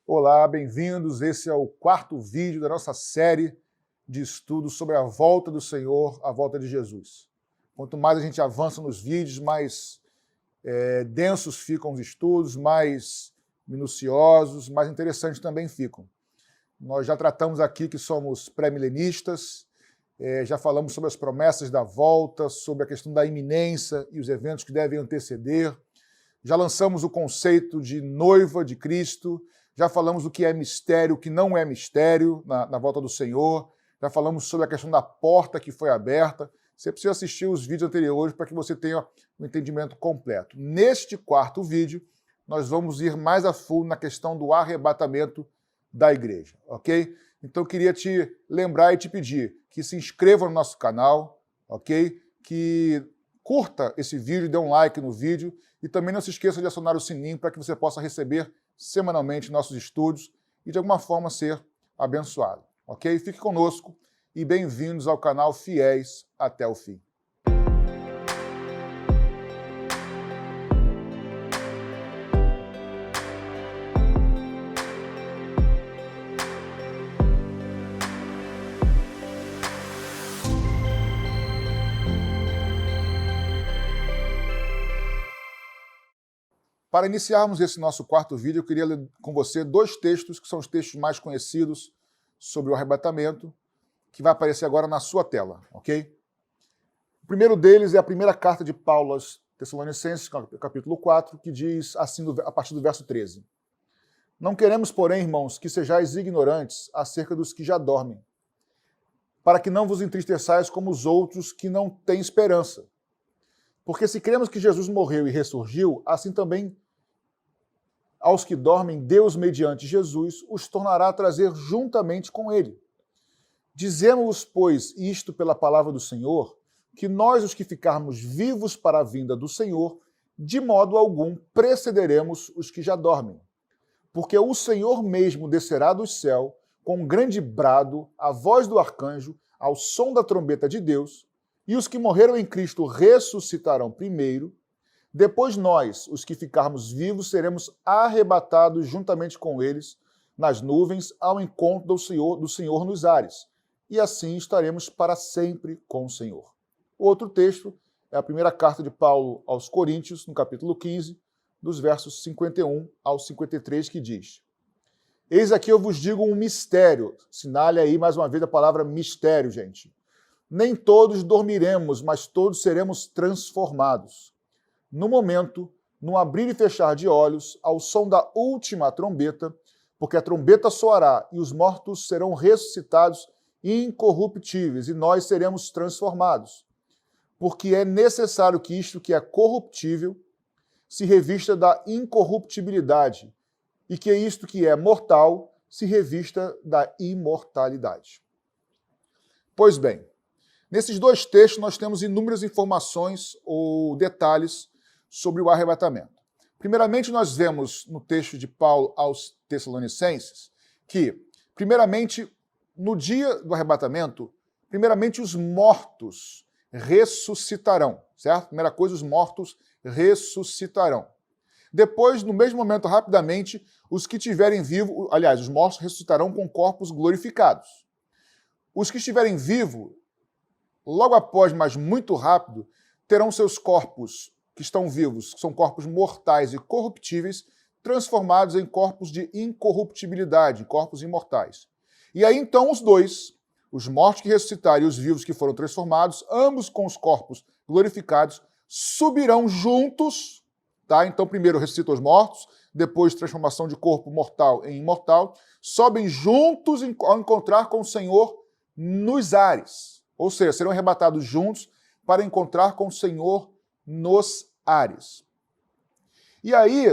Olá, bem-vindos. Esse é o quarto vídeo da nossa série de estudos sobre a volta do Senhor, a volta de Jesus. Quanto mais a gente avança nos vídeos, mais densos ficam os estudos, mais minuciosos, mais interessantes também ficam. Nós já tratamos aqui que somos pré-milenistas, já falamos sobre as promessas da volta, sobre a questão da iminência e os eventos que devem anteceder. Já lançamos o conceito de noiva de Cristo, já falamos o que é mistério, o que não é mistério na volta do Senhor, já falamos sobre a questão da porta que foi aberta. Você precisa assistir os vídeos anteriores para que você tenha um entendimento completo. Neste quarto vídeo, nós vamos ir mais a fundo na questão do arrebatamento da igreja, ok? Então eu queria te lembrar e te pedir que se inscreva no nosso canal, ok? Que curta esse vídeo, dê um like no vídeo e também não se esqueça de acionar o sininho para que você possa receber semanalmente nossos estudos e de alguma forma ser abençoado, ok? Fique conosco e bem-vindos ao canal Fiéis até o fim. Para iniciarmos esse nosso quarto vídeo, eu queria ler com você dois textos que são os textos mais conhecidos sobre o arrebatamento, que vai aparecer agora na sua tela, ok? O primeiro deles é a primeira carta de Paulo aos Tessalonicenses, capítulo 4, que diz assim a partir do verso 13. Não queremos, porém, irmãos, que sejais ignorantes acerca dos que já dormem, para que não vos entristeçais como os outros que não têm esperança. Porque se cremos que Jesus morreu e ressurgiu, assim também aos que dormem, Deus, mediante Jesus, os tornará a trazer juntamente com ele. Dizemos-vos, pois, isto pela palavra do Senhor, que nós, os que ficarmos vivos para a vinda do Senhor, de modo algum precederemos os que já dormem. Porque o Senhor mesmo descerá do céu, com um grande brado, a voz do arcanjo, ao som da trombeta de Deus, e os que morreram em Cristo ressuscitarão primeiro. Depois nós, os que ficarmos vivos, seremos arrebatados juntamente com eles nas nuvens ao encontro do Senhor nos ares. E assim estaremos para sempre com o Senhor. Outro texto é a primeira carta de Paulo aos Coríntios, no capítulo 15, dos versos 51 ao 53, que diz: Eis aqui eu vos digo um mistério. Sinale aí mais uma vez a palavra mistério, gente. Nem todos dormiremos, mas todos seremos transformados. No momento, no abrir e fechar de olhos, ao som da última trombeta, porque a trombeta soará e os mortos serão ressuscitados incorruptíveis, e nós seremos transformados. Porque é necessário que isto que é corruptível se revista da incorruptibilidade, e que isto que é mortal se revista da imortalidade. Pois bem, nesses dois textos nós temos inúmeras informações ou detalhes sobre o arrebatamento. Primeiramente, nós vemos no texto de Paulo aos Tessalonicenses que, primeiramente, no dia do arrebatamento, primeiramente os mortos ressuscitarão, certo? Primeira coisa, os mortos ressuscitarão. Depois, no mesmo momento, rapidamente, os que estiverem vivos, aliás, os mortos ressuscitarão com corpos glorificados. Os que estiverem vivos, logo após, mas muito rápido, terão seus corpos que estão vivos, que são corpos mortais e corruptíveis, transformados em corpos de incorruptibilidade, corpos imortais. E aí então os dois, os mortos que ressuscitaram e os vivos que foram transformados, ambos com os corpos glorificados, subirão juntos, tá? Então primeiro ressuscitam os mortos, depois transformação de corpo mortal em imortal, sobem juntos ao encontrar com o Senhor nos ares. Ou seja, serão arrebatados juntos para encontrar com o Senhor nos ares. E aí,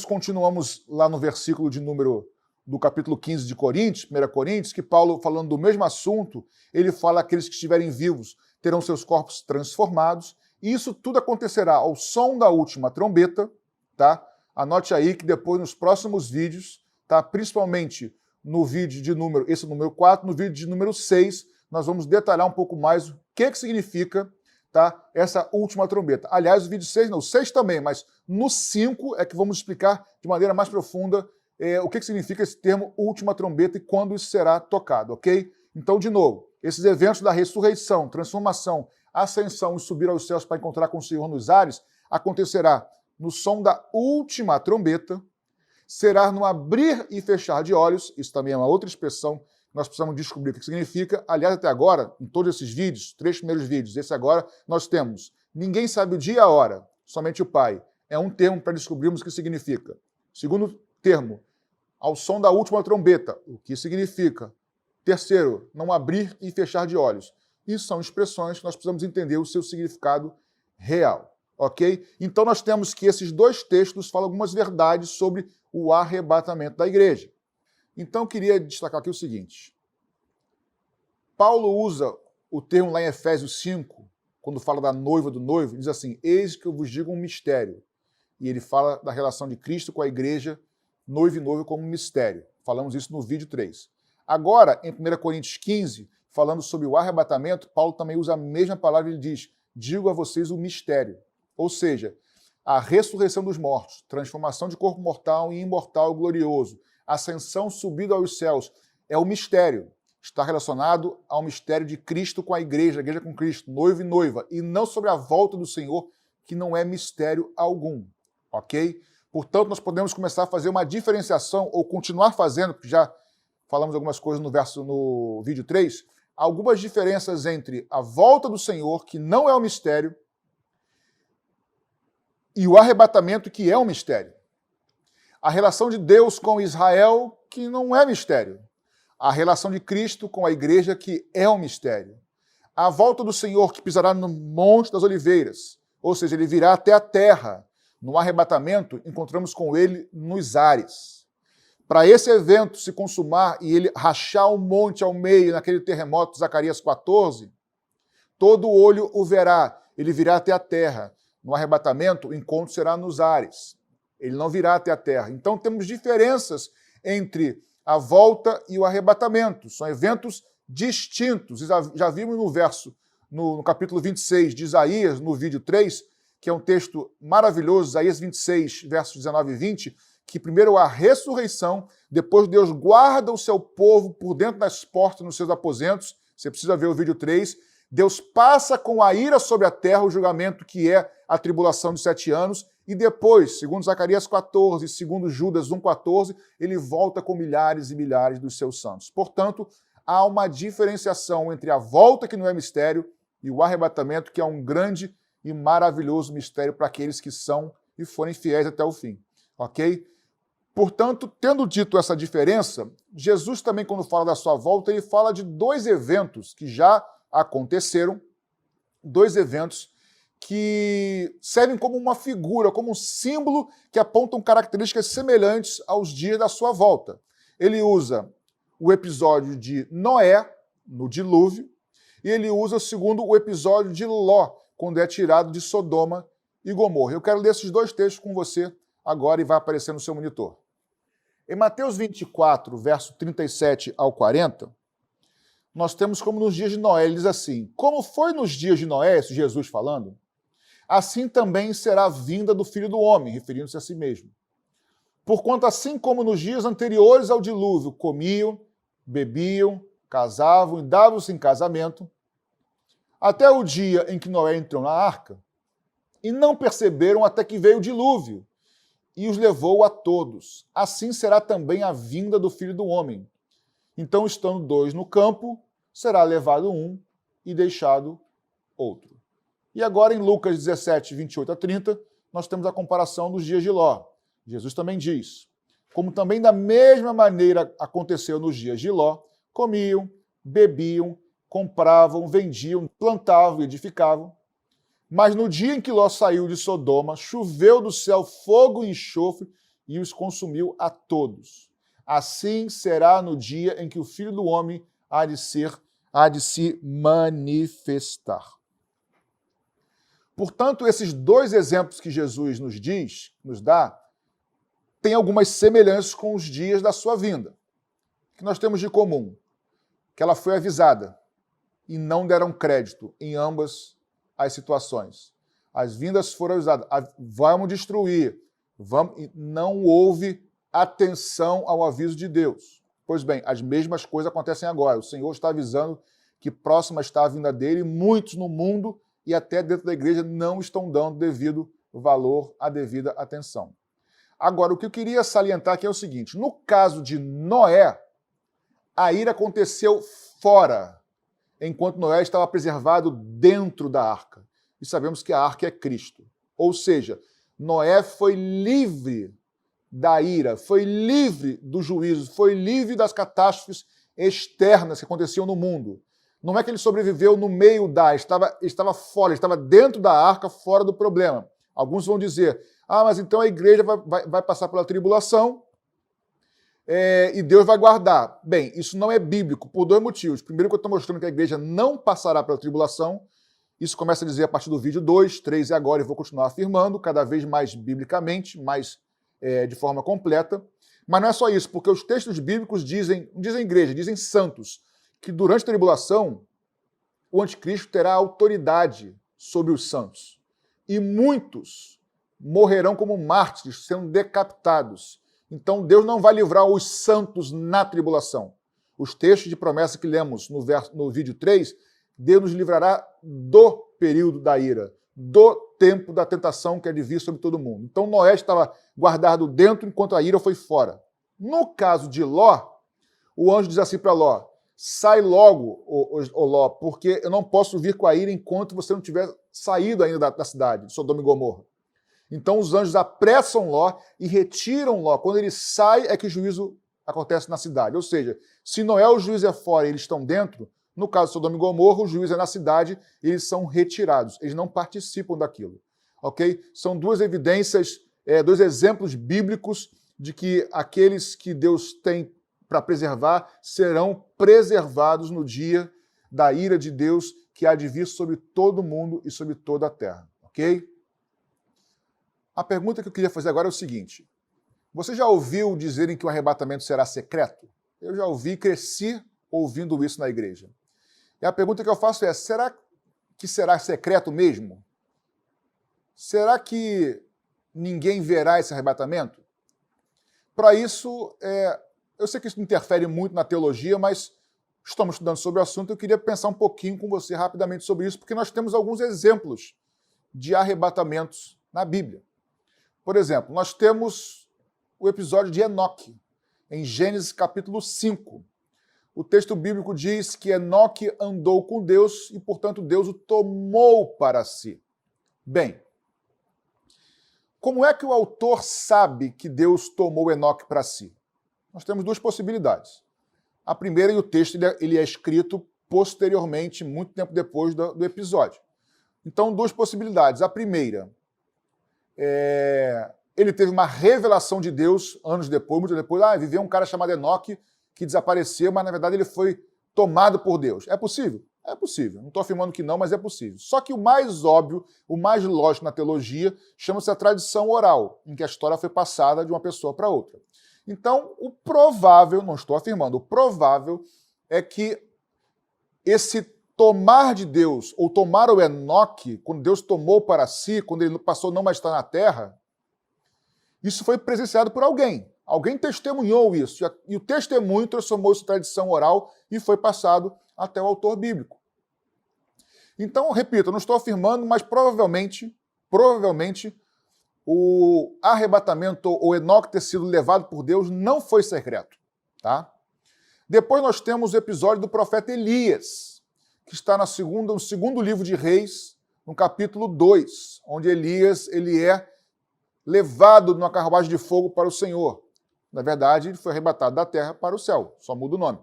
continuamos lá no versículo de número do capítulo 15 de Coríntios, 1 Coríntios, que Paulo, falando do mesmo assunto, ele fala que aqueles que estiverem vivos terão seus corpos transformados, e isso tudo acontecerá ao som da última trombeta, tá? Anote aí que depois, nos próximos vídeos, tá? Principalmente no vídeo de número 4, no vídeo de número 6, nós vamos detalhar um pouco mais o que significa, tá, essa última trombeta. Aliás, o vídeo 6 também, mas no 5 é que vamos explicar de maneira mais profunda o que significa esse termo última trombeta e quando isso será tocado, ok? Então, de novo, esses eventos da ressurreição, transformação, ascensão e subir aos céus para encontrar com o Senhor nos ares, acontecerá no som da última trombeta, será no abrir e fechar de olhos, isso também é uma outra expressão que nós precisamos descobrir o que significa. Aliás, até agora, em todos esses vídeos, 3 primeiros vídeos, esse agora, nós temos ninguém sabe o dia e a hora, somente o Pai. É um termo para descobrirmos o que significa. Segundo termo, ao som da última trombeta, o que significa. Terceiro, não abrir e fechar de olhos. Isso são expressões que nós precisamos entender o seu significado real, ok? Então nós temos que esses 2 textos falam algumas verdades sobre o arrebatamento da igreja. Então eu queria destacar aqui o seguinte. Paulo usa o termo lá em Efésios 5, quando fala da noiva do noivo, diz assim, eis que eu vos digo um mistério. E ele fala da relação de Cristo com a igreja, noivo e noivo como um mistério. Falamos isso no vídeo 3. Agora, em 1 Coríntios 15, falando sobre o arrebatamento, Paulo também usa a mesma palavra, ele diz, digo a vocês o mistério. Ou seja, a ressurreição dos mortos, transformação de corpo mortal em imortal glorioso, ascensão, subida aos céus, é o mistério. Está relacionado ao mistério de Cristo com a igreja com Cristo, noivo e noiva, e não sobre a volta do Senhor, que não é mistério algum, ok? Portanto, nós podemos começar a fazer uma diferenciação, ou continuar fazendo, porque já falamos algumas coisas no vídeo 3, algumas diferenças entre a volta do Senhor, que não é um mistério, e o arrebatamento, que é um mistério. A relação de Deus com Israel, que não é mistério. A relação de Cristo com a igreja, que é um mistério. A volta do Senhor, que pisará no Monte das Oliveiras, ou seja, ele virá até a terra. No arrebatamento, encontramos com ele nos ares. Para esse evento se consumar e ele rachar o monte ao meio, naquele terremoto de Zacarias 14, todo olho o verá, ele virá até a terra. No arrebatamento, o encontro será nos ares. Ele não virá até a terra. Então temos diferenças entre a volta e o arrebatamento. São eventos distintos. Já vimos no capítulo 26 de Isaías, no vídeo 3, que é um texto maravilhoso, Isaías 26, versos 19 e 20, que primeiro a ressurreição, depois Deus guarda o seu povo por dentro das portas nos seus aposentos. Você precisa ver o vídeo 3. Deus passa com a ira sobre a terra o julgamento que é a tribulação de 7 anos, e depois, segundo Zacarias 14, segundo Judas 1,14, ele volta com milhares e milhares dos seus santos. Portanto, há uma diferenciação entre a volta, que não é mistério, e o arrebatamento, que é um grande e maravilhoso mistério para aqueles que são e forem fiéis até o fim. Ok? Portanto, tendo dito essa diferença, Jesus também, quando fala da sua volta, ele fala de 2 eventos que já aconteceram, 2 eventos que servem como uma figura, como um símbolo que apontam características semelhantes aos dias da sua volta. Ele usa o episódio de Noé, no dilúvio, e ele usa, segundo, o episódio de Ló, quando é tirado de Sodoma e Gomorra. Eu quero ler esses 2 textos com você agora e vai aparecer no seu monitor. Em Mateus 24, verso 37 ao 40, nós temos como nos dias de Noé, ele diz assim, como foi nos dias de Noé, esse Jesus falando, assim também será a vinda do Filho do Homem, referindo-se a si mesmo. Porquanto assim como nos dias anteriores ao dilúvio, comiam, bebiam, casavam e davam-se em casamento, até o dia em que Noé entrou na arca, e não perceberam até que veio o dilúvio, e os levou a todos. Assim será também a vinda do Filho do Homem. Então, estando 2 no campo, será levado um e deixado outro. E agora, em Lucas 17, 28 a 30, nós temos a comparação dos dias de Ló. Jesus também diz, como também da mesma maneira aconteceu nos dias de Ló, comiam, bebiam, compravam, vendiam, plantavam e edificavam. Mas no dia em que Ló saiu de Sodoma, choveu do céu fogo e enxofre e os consumiu a todos. Assim será no dia em que o Filho do Homem há de se manifestar. Portanto, esses 2 exemplos que Jesus nos dá, têm algumas semelhanças com os dias da sua vinda. O que nós temos de comum? Que ela foi avisada e não deram crédito em ambas as situações. As vindas foram avisadas, vamos destruir, não houve atenção ao aviso de Deus. Pois bem, as mesmas coisas acontecem agora. O Senhor está avisando que próxima está a vinda dele, e muitos no mundo e até dentro da igreja não estão dando devido valor, a devida atenção. Agora, o que eu queria salientar aqui é o seguinte: no caso de Noé, a ira aconteceu fora, enquanto Noé estava preservado dentro da arca. E sabemos que a arca é Cristo. Ou seja, Noé foi livre da ira, foi livre do juízo, foi livre das catástrofes externas que aconteciam no mundo. Não é que ele sobreviveu no meio estava fora, estava dentro da arca, fora do problema. Alguns vão dizer, mas então a igreja vai passar pela tribulação e Deus vai guardar. Bem, isso não é bíblico, por dois motivos. Primeiro, que eu estou mostrando que a igreja não passará pela tribulação. Isso começa a dizer a partir do vídeo 2, 3 e agora, e vou continuar afirmando, cada vez mais biblicamente, mais de forma completa. Mas não é só isso, porque os textos bíblicos não dizem igreja, dizem santos, que durante a tribulação o anticristo terá autoridade sobre os santos. E muitos morrerão como mártires, sendo decapitados. Então Deus não vai livrar os santos na tribulação. Os textos de promessa que lemos no vídeo 3, Deus nos livrará do período da ira, do tempo da tentação que é de vir sobre todo mundo. Então Noé estava guardado dentro enquanto a ira foi fora. No caso de Ló, o anjo diz assim para Ló: sai logo, ô Ló, porque eu não posso vir com a ira enquanto você não tiver saído ainda da cidade, de Sodoma e Gomorra. Então os anjos apressam Ló e retiram Ló. Quando ele sai é que o juízo acontece na cidade. Ou seja, se Noé o juízo é fora e eles estão dentro, no caso de Sodoma e Gomorra, o juízo é na cidade e eles são retirados. Eles não participam daquilo. Ok? São duas evidências, dois exemplos bíblicos de que aqueles que Deus tem para preservar serão preservados no dia da ira de Deus que há de vir sobre todo mundo e sobre toda a terra. Ok? A pergunta que eu queria fazer agora é o seguinte: você já ouviu dizerem que o arrebatamento será secreto? Eu já ouvi, cresci ouvindo isso na igreja. E a pergunta que eu faço é: será que será secreto mesmo? Será que ninguém verá esse arrebatamento? Para isso, eu sei que isso interfere muito na teologia, mas estamos estudando sobre o assunto e eu queria pensar um pouquinho com você rapidamente sobre isso, porque nós temos alguns exemplos de arrebatamentos na Bíblia. Por exemplo, nós temos o episódio de Enoque, em Gênesis capítulo 5. O texto bíblico diz que Enoque andou com Deus e, portanto, Deus o tomou para si. Bem, como é que o autor sabe que Deus tomou Enoque para si? Nós temos duas possibilidades. A primeira, e o texto ele é escrito posteriormente, muito tempo depois do episódio. Então, duas possibilidades. A primeira, ele teve uma revelação de Deus anos depois, muito depois. Viveu um cara chamado Enoque que desapareceu, mas na verdade ele foi tomado por Deus. É possível? É possível. Não estou afirmando que não, mas é possível. Só que o mais óbvio, o mais lógico na teologia, chama-se a tradição oral, em que a história foi passada de uma pessoa para outra. Então, o provável, não estou afirmando, o provável é que esse tomar de Deus, ou tomar o Enoque, quando Deus tomou para si, quando ele passou a não mais estar na terra, isso foi presenciado por alguém. Alguém testemunhou isso, e o testemunho transformou-se em tradição oral e foi passado até o autor bíblico. Então, repito, eu não estou afirmando, mas provavelmente, o arrebatamento, ou Enoque ter sido levado por Deus, não foi secreto. Tá? Depois nós temos o episódio do profeta Elias, que está no segundo livro de Reis, no capítulo 2, onde Elias ele é levado numa carruagem de fogo para o Senhor. Na verdade, ele foi arrebatado da terra para o céu, só muda o nome.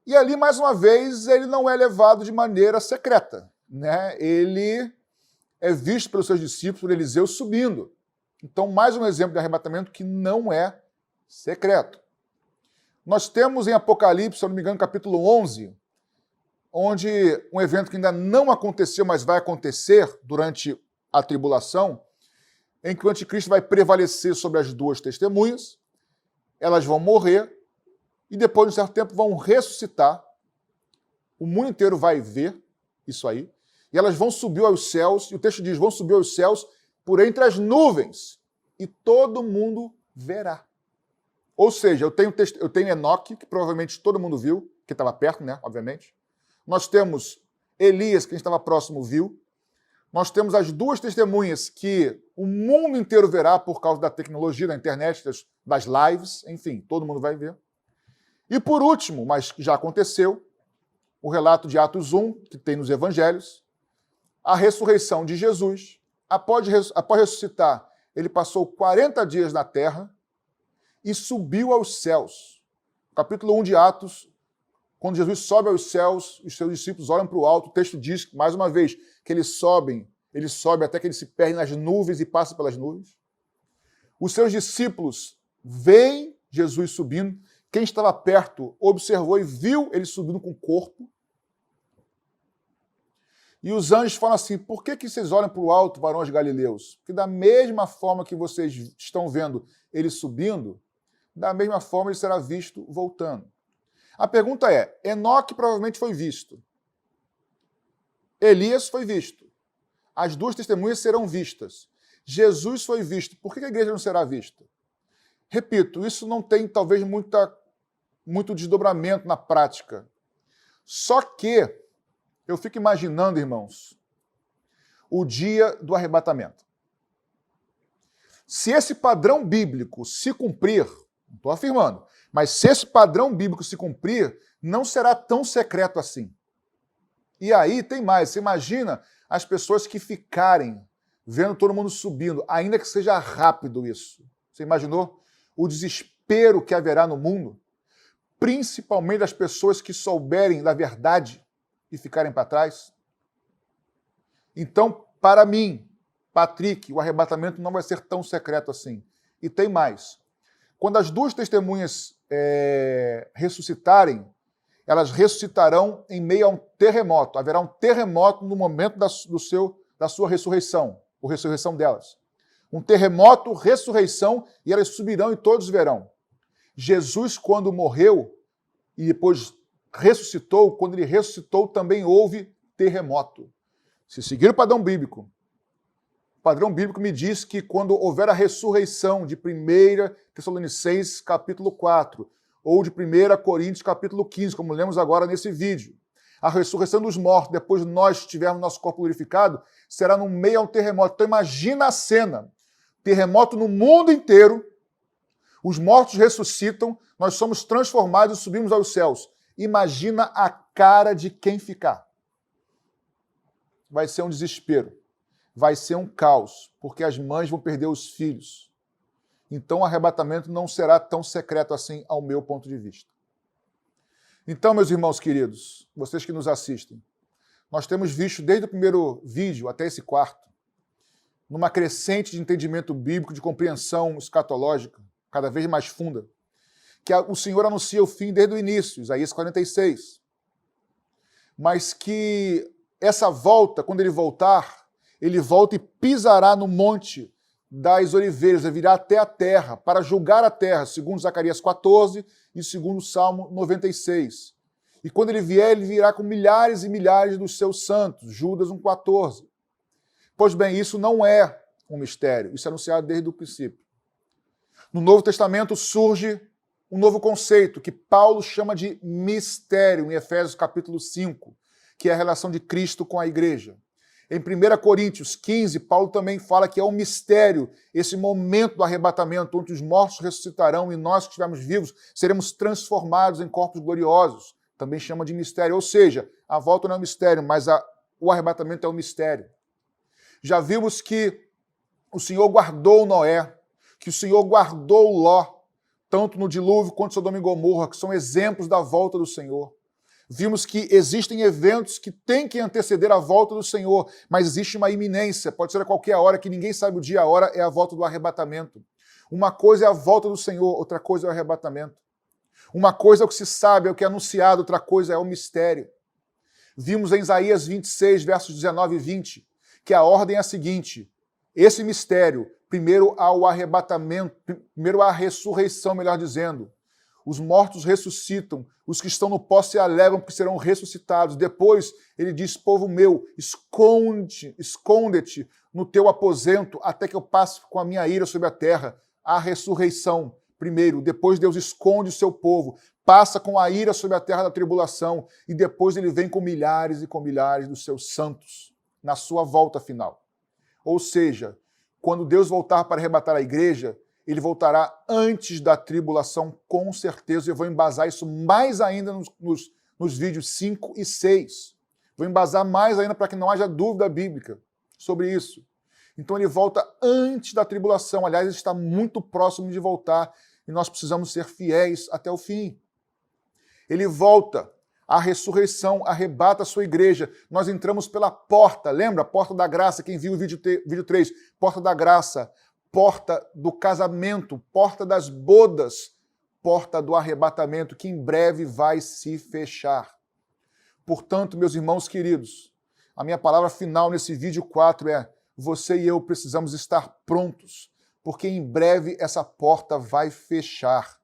E ali, mais uma vez, ele não é levado de maneira secreta, né? Ele é visto pelos seus discípulos, por Eliseu, subindo. Então, mais um exemplo de arrebatamento que não é secreto. Nós temos em Apocalipse, se eu não me engano, capítulo 11, onde um evento que ainda não aconteceu, mas vai acontecer durante a tribulação, em que o anticristo vai prevalecer sobre as duas testemunhas, elas vão morrer, e depois de um certo tempo vão ressuscitar, o mundo inteiro vai ver isso aí, e elas vão subir aos céus, e o texto diz, vão subir aos céus por entre as nuvens, e todo mundo verá. Ou seja, eu tenho Enoque, que provavelmente todo mundo viu, que estava perto, né, obviamente. Nós temos Elias, que a gente estava próximo, viu. Nós temos as duas testemunhas que o mundo inteiro verá por causa da tecnologia, da internet, das lives, enfim, todo mundo vai ver. E por último, mas já aconteceu, o relato de Atos 1, que tem nos evangelhos, a ressurreição de Jesus. Após ressuscitar, ele passou 40 dias na terra e subiu aos céus. Capítulo 1 de Atos, quando Jesus sobe aos céus, os seus discípulos olham para o alto, o texto diz, mais uma vez, que ele sobe até que ele se perde nas nuvens e passa pelas nuvens. Os seus discípulos veem Jesus subindo, quem estava perto observou e viu ele subindo com o corpo. E os anjos falam assim, por que vocês olham para o alto, varões galileus? Porque da mesma forma que vocês estão vendo ele subindo, da mesma forma ele será visto voltando. A pergunta é, Enoque provavelmente foi visto. Elias foi visto. As duas testemunhas serão vistas. Jesus foi visto. Por que a igreja não será vista? Repito, isso não tem talvez muito desdobramento na prática. Só que eu fico imaginando, irmãos, o dia do arrebatamento. Se esse padrão bíblico se cumprir, não estou afirmando, mas se esse padrão bíblico se cumprir, não será tão secreto assim. E aí tem mais, você imagina as pessoas que ficarem vendo todo mundo subindo, ainda que seja rápido isso. Você imaginou o desespero que haverá no mundo? Principalmente das pessoas que souberem da verdade e ficarem para trás? Então, para mim, Patrick, o arrebatamento não vai ser tão secreto assim. E tem mais. Quando as duas testemunhas ressuscitarem, elas ressuscitarão em meio a um terremoto. Haverá um terremoto no momento da sua ressurreição, ou ressurreição delas. Um terremoto, ressurreição, e elas subirão e todos verão. Jesus, quando morreu e depois ressuscitou, quando ele ressuscitou também houve terremoto. Se seguir o padrão bíblico me diz que quando houver a ressurreição de 1 Tessalonicenses capítulo 4, ou de 1 Coríntios capítulo 15, como lemos agora nesse vídeo, a ressurreição dos mortos, depois de nós tivermos nosso corpo glorificado, será no meio a um terremoto. Então imagina a cena, terremoto no mundo inteiro, os mortos ressuscitam, nós somos transformados e subimos aos céus. Imagina a cara de quem ficar. Vai ser um desespero, vai ser um caos, porque as mães vão perder os filhos. Então o arrebatamento não será tão secreto assim, ao meu ponto de vista. Então, meus irmãos queridos, vocês que nos assistem, nós temos visto desde o primeiro vídeo até esse quarto, numa crescente de entendimento bíblico, de compreensão escatológica, cada vez mais funda, que o Senhor anuncia o fim desde o início, Isaías 46. Mas que essa volta, quando ele voltar, ele volta e pisará no monte das oliveiras, ele virá até a terra, para julgar a terra, segundo Zacarias 14 e segundo Salmo 96. E quando ele vier, ele virá com milhares e milhares dos seus santos, Judas 1,14. Pois bem, isso não é um mistério, isso é anunciado desde o princípio. No Novo Testamento surge um novo conceito que Paulo chama de mistério, em Efésios capítulo 5, que é a relação de Cristo com a igreja. Em 1 Coríntios 15, Paulo também fala que é um mistério, esse momento do arrebatamento, onde os mortos ressuscitarão e nós que estivermos vivos seremos transformados em corpos gloriosos. Também chama de mistério. Ou seja, a volta não é um mistério, mas o arrebatamento é um mistério. Já vimos que o Senhor guardou Noé, que o Senhor guardou Ló, tanto no dilúvio quanto Sodoma e Gomorra, que são exemplos da volta do Senhor. Vimos que existem eventos que têm que anteceder a volta do Senhor, mas existe uma iminência, pode ser a qualquer hora, que ninguém sabe o dia, a hora, é a volta do arrebatamento. Uma coisa é a volta do Senhor, outra coisa é o arrebatamento. Uma coisa é o que se sabe, é o que é anunciado, outra coisa é o mistério. Vimos em Isaías 26, versos 19 e 20, que a ordem é a seguinte, esse mistério, primeiro ao arrebatamento, primeiro à ressurreição, melhor dizendo. Os mortos ressuscitam, os que estão no pó se alegram porque serão ressuscitados. Depois ele diz, povo meu, esconde-te no teu aposento até que eu passe com a minha ira sobre a terra. A ressurreição. Primeiro, depois Deus esconde o seu povo, passa com a ira sobre a terra da tribulação, e depois ele vem com milhares e com milhares dos seus santos na sua volta final. Ou seja, quando Deus voltar para arrebatar a igreja, ele voltará antes da tribulação, com certeza. Eu vou embasar isso mais ainda nos vídeos 5 e 6. Vou embasar mais ainda para que não haja dúvida bíblica sobre isso. Então ele volta antes da tribulação. Aliás, ele está muito próximo de voltar e nós precisamos ser fiéis até o fim. Ele volta, a ressurreição arrebata a sua igreja. Nós entramos pela porta, lembra? Porta da graça, quem viu o vídeo 3, porta da graça, porta do casamento, porta das bodas, porta do arrebatamento, que em breve vai se fechar. Portanto, meus irmãos queridos, a minha palavra final nesse vídeo 4 é: você e eu precisamos estar prontos, porque em breve essa porta vai fechar.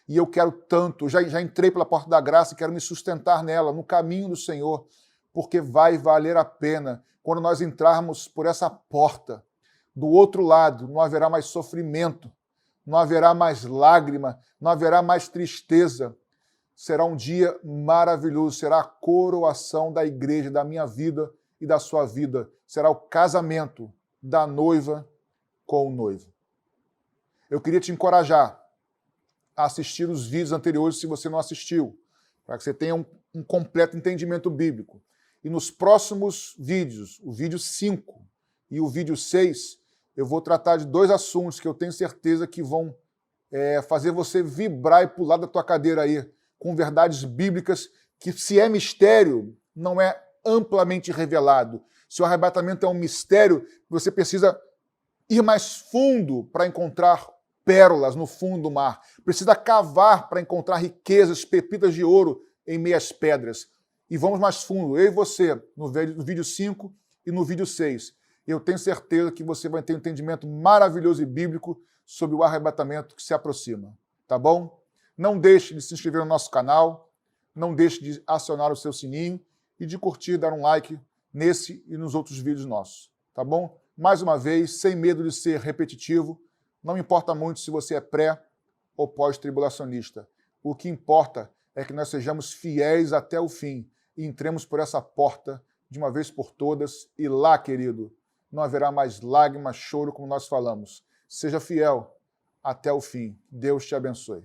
E eu quero tanto, já entrei pela porta da graça e quero me sustentar nela, no caminho do Senhor, porque vai valer a pena quando nós entrarmos por essa porta. Do outro lado, não haverá mais sofrimento, não haverá mais lágrima, não haverá mais tristeza. Será um dia maravilhoso, será a coroação da igreja, da minha vida e da sua vida. Será o casamento da noiva com o noivo. Eu queria te encorajar a assistir os vídeos anteriores, se você não assistiu, para que você tenha um completo entendimento bíblico. E nos próximos vídeos, o vídeo 5 e o vídeo 6, eu vou tratar de 2 assuntos que eu tenho certeza que vão fazer você vibrar e pular da tua cadeira aí, com verdades bíblicas que, se é mistério, não é amplamente revelado. Se o arrebatamento é um mistério, você precisa ir mais fundo para encontrar pérolas no fundo do mar. Precisa cavar para encontrar riquezas, pepitas de ouro em meias pedras. E vamos mais fundo, eu e você, no vídeo 5 e no vídeo 6. Eu tenho certeza que você vai ter um entendimento maravilhoso e bíblico sobre o arrebatamento que se aproxima. Tá bom? Não deixe de se inscrever no nosso canal, não deixe de acionar o seu sininho e de curtir, dar um like nesse e nos outros vídeos nossos. Tá bom? Mais uma vez, sem medo de ser repetitivo, não importa muito se você é pré ou pós-tribulacionista. O que importa é que nós sejamos fiéis até o fim e entremos por essa porta de uma vez por todas e lá, querido, não haverá mais lágrimas, choro, como nós falamos. Seja fiel até o fim. Deus te abençoe.